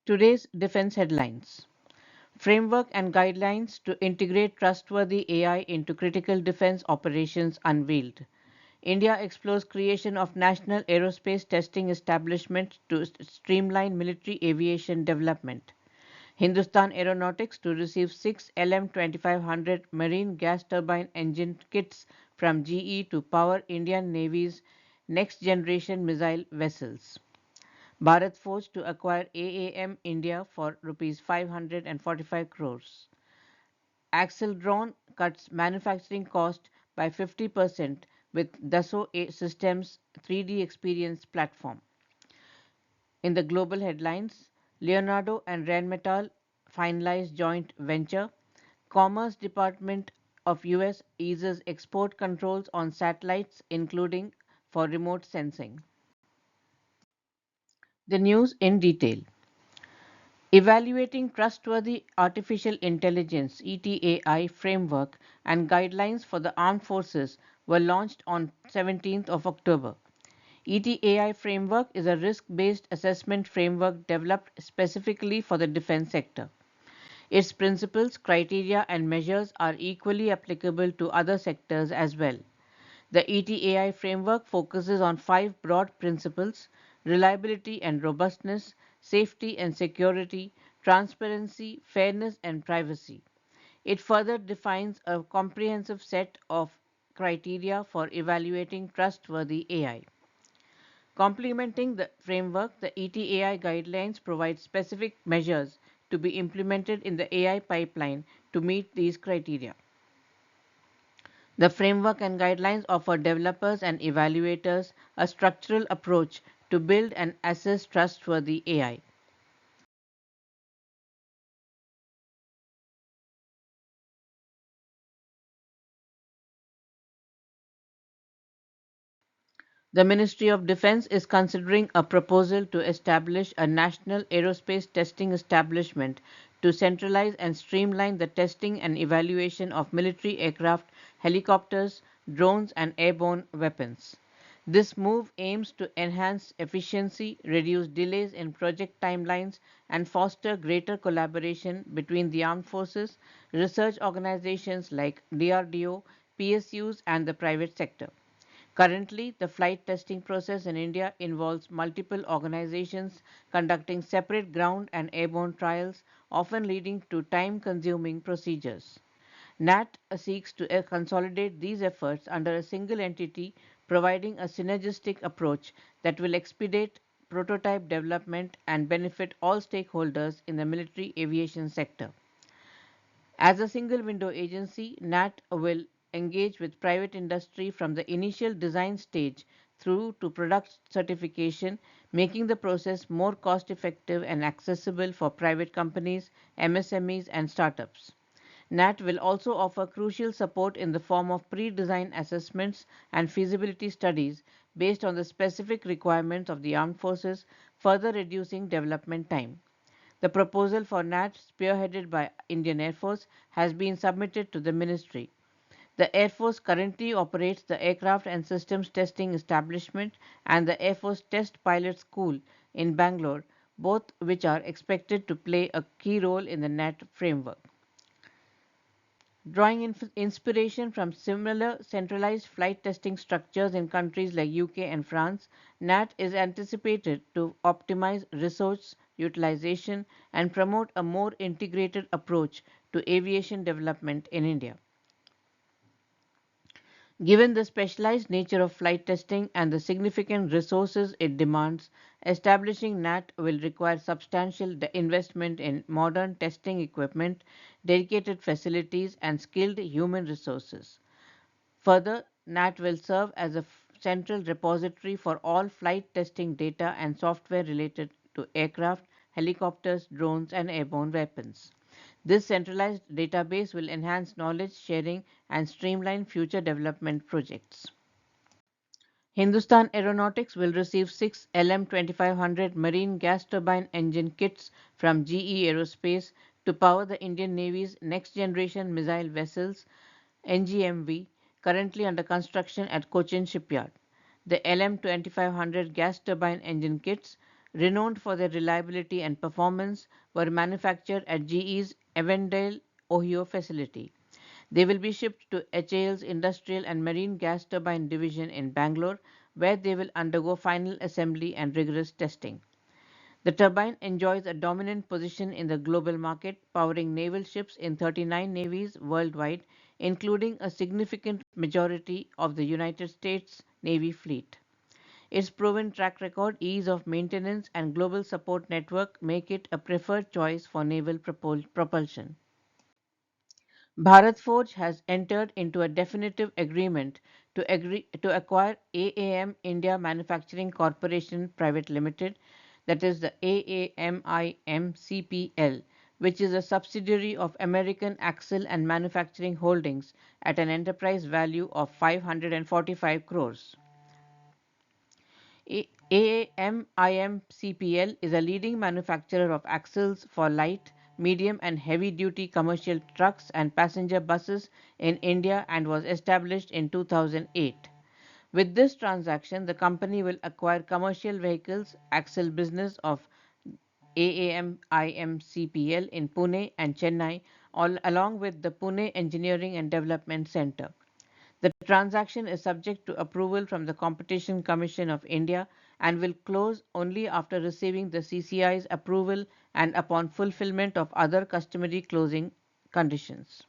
Today's defense headlines: Framework and guidelines to integrate trustworthy AI into critical defense operations unveiled. India explores creation of National Aerospace Testing Establishment to streamline military aviation development. Hindustan Aeronautics to receive 6 LM-2500 marine gas turbine engine kits from GE to power Indian Navy's next generation missile vessels. Bharat Forge to acquire AAM India for Rs 545 crores. Axldrone cuts manufacturing cost by 50% with Dassault Systèmes 3D experience platform. In the global headlines, Leonardo and Rheinmetall finalize joint venture. Commerce Department of US eases export controls on satellites including for remote sensing. The news in detail. Evaluating Trustworthy Artificial Intelligence (ETAI) framework and guidelines for the armed forces were launched on 17th of October. ETAI framework is a risk-based assessment framework developed specifically for the defense sector. Its principles, criteria and measures are equally applicable to other sectors as well. The ETAI framework focuses on five broad principles: reliability and robustness, safety and security, transparency, fairness, and privacy. It further defines a comprehensive set of criteria for evaluating trustworthy AI. Complementing the framework, the ETAI guidelines provide specific measures to be implemented in the AI pipeline to meet these criteria. The framework and guidelines offer developers and evaluators a structural approach to build and assess trustworthy AI. The Ministry of Defense is considering a proposal to establish a national aerospace testing establishment to centralize and streamline the testing and evaluation of military aircraft, helicopters, drones, and airborne weapons. This move aims to enhance efficiency, reduce delays in project timelines, and foster greater collaboration between the armed forces, research organizations like DRDO, PSUs, and the private sector. Currently, the flight testing process in India involves multiple organizations conducting separate ground and airborne trials, often leading to time consuming procedures. NAT seeks to consolidate these efforts under a single entity, providing a synergistic approach that will expedite prototype development and benefit all stakeholders in the military aviation sector. As a single window agency, NAT will engage with private industry from the initial design stage through to product certification, making the process more cost effective and accessible for private companies, MSMEs, and startups. NAT will also offer crucial support in the form of pre-design assessments and feasibility studies based on the specific requirements of the armed forces, further reducing development time. The proposal for NAT, spearheaded by Indian Air Force, has been submitted to the ministry. The Air Force currently operates the Aircraft and Systems Testing Establishment and the Air Force Test Pilot School in Bangalore, both which are expected to play a key role in the NAT framework. Drawing inspiration from similar centralized flight testing structures in countries like UK and France, NAT is anticipated to optimize resource utilization and promote a more integrated approach to aviation development in India. Given the specialized nature of flight testing and the significant resources it demands, establishing NAT will require substantial investment in modern testing equipment, dedicated facilities, and skilled human resources. Further, NAT will serve as a central repository for all flight testing data and software related to aircraft, helicopters, drones, and airborne weapons. This centralized database will enhance knowledge sharing and streamline future development projects. Hindustan Aeronautics will receive 6 LM-2500 marine gas turbine engine kits from GE Aerospace to power the Indian Navy's next generation missile vessels NGMV currently under construction at Cochin Shipyard. The LM-2500 gas turbine engine kits renowned for their reliability and performance, were manufactured at GE's Avondale, Ohio facility. They will be shipped to HAL's Industrial and Marine Gas Turbine Division in Bangalore, where they will undergo final assembly and rigorous testing. The turbine enjoys a dominant position in the global market, powering naval ships in 39 navies worldwide, including a significant majority of the United States Navy fleet. Its proven track record, ease of maintenance, and global support network make it a preferred choice for naval propulsion. Bharat Forge has entered into a definitive agreement to acquire AAM India Manufacturing Corporation Private Limited, that is the AAMIMCPL, which is a subsidiary of American Axle and Manufacturing Holdings at an enterprise value of 545 crores. AAMIMCPL is a leading manufacturer of axles for light, medium and heavy duty commercial trucks and passenger buses in India and was established in 2008. With this transaction, the company will acquire commercial vehicles axle business of AAMIMCPL in Pune and Chennai, along with the Pune Engineering and Development Center. The transaction is subject to approval from the Competition Commission of India and will close only after receiving the CCI's approval and upon fulfillment of other customary closing conditions.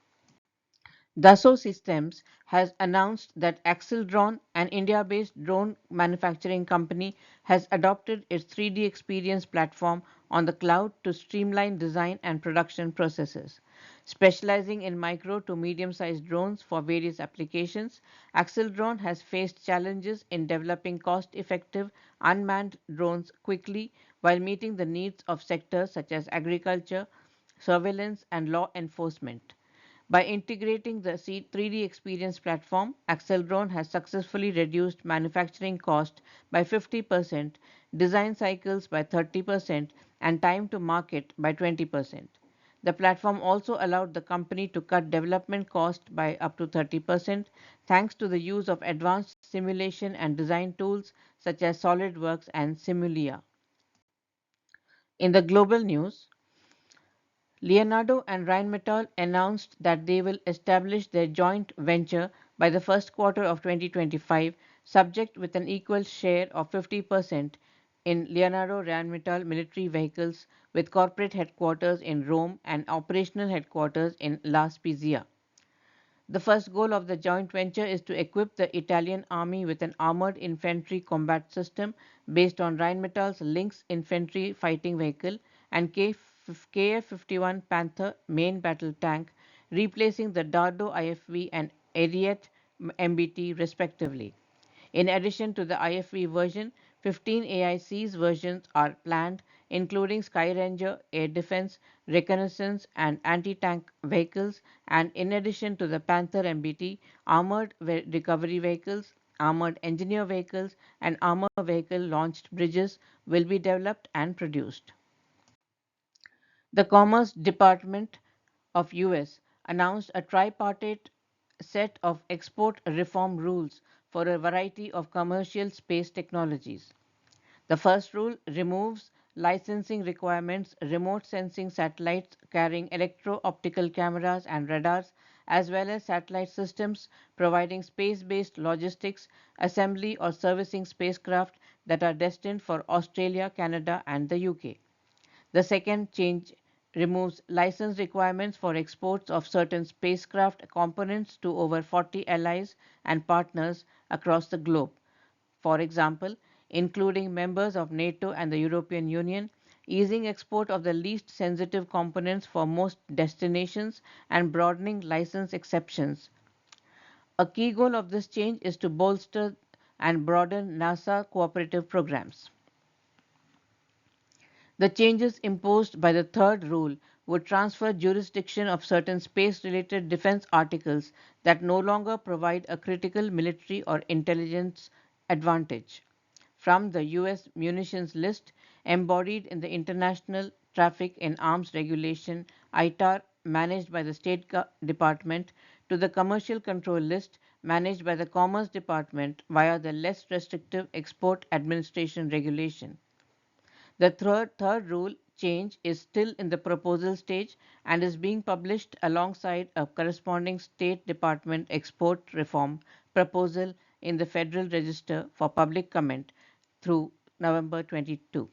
Dassault Systèmes has announced that Axldrone, an India-based drone manufacturing company, has adopted its 3D experience platform on the cloud to streamline design and production processes. Specializing in micro to medium-sized drones for various applications, Axldrone has faced challenges in developing cost-effective unmanned drones quickly while meeting the needs of sectors such as agriculture, surveillance, and law enforcement. By integrating the 3D experience platform, Axldrone has successfully reduced manufacturing cost by 50%, design cycles by 30%, and time to market by 20%. The platform also allowed the company to cut development cost by up to 30% thanks to the use of advanced simulation and design tools such as SolidWorks and Simulia. In the global news, Leonardo and Rheinmetall announced that they will establish their joint venture by the first quarter of 2025, subject with an equal share of 50% in Leonardo Rheinmetall military vehicles with corporate headquarters in Rome and operational headquarters in La Spezia. The first goal of the joint venture is to equip the Italian army with an armored infantry combat system based on Rheinmetall's Lynx infantry fighting vehicle and KF-51 Panther main battle tank, replacing the Dardo IFV and Ariete MBT respectively. In addition to the IFV version, 15 AIC's versions are planned, including Skyranger, air defense, reconnaissance, and anti-tank vehicles, and in addition to the Panther MBT, armored recovery vehicles, armored engineer vehicles, and armor vehicle launched bridges will be developed and produced. The Commerce Department of US announced a tripartite set of export reform rules for a variety of commercial space technologies. The first rule removes licensing requirements remote sensing satellites carrying electro-optical cameras and radars as well as satellite systems providing space-based logistics, assembly or servicing spacecraft that are destined for Australia, Canada and the UK. The second change removes license requirements for exports of certain spacecraft components to over 40 allies and partners across the globe. For example, including members of NATO and the European Union, easing export of the least sensitive components for most destinations and broadening license exceptions. A key goal of this change is to bolster and broaden NASA cooperative programs. The changes imposed by the third rule would transfer jurisdiction of certain space-related defense articles that no longer provide a critical military or intelligence advantage from the US munitions list embodied in the International Traffic in Arms Regulation ITAR managed by the State Department to the Commercial Control List managed by the Commerce Department via the less restrictive Export Administration Regulation. The third rule change is still in the proposal stage and is being published alongside a corresponding State Department export reform proposal in the Federal Register for public comment through November 22.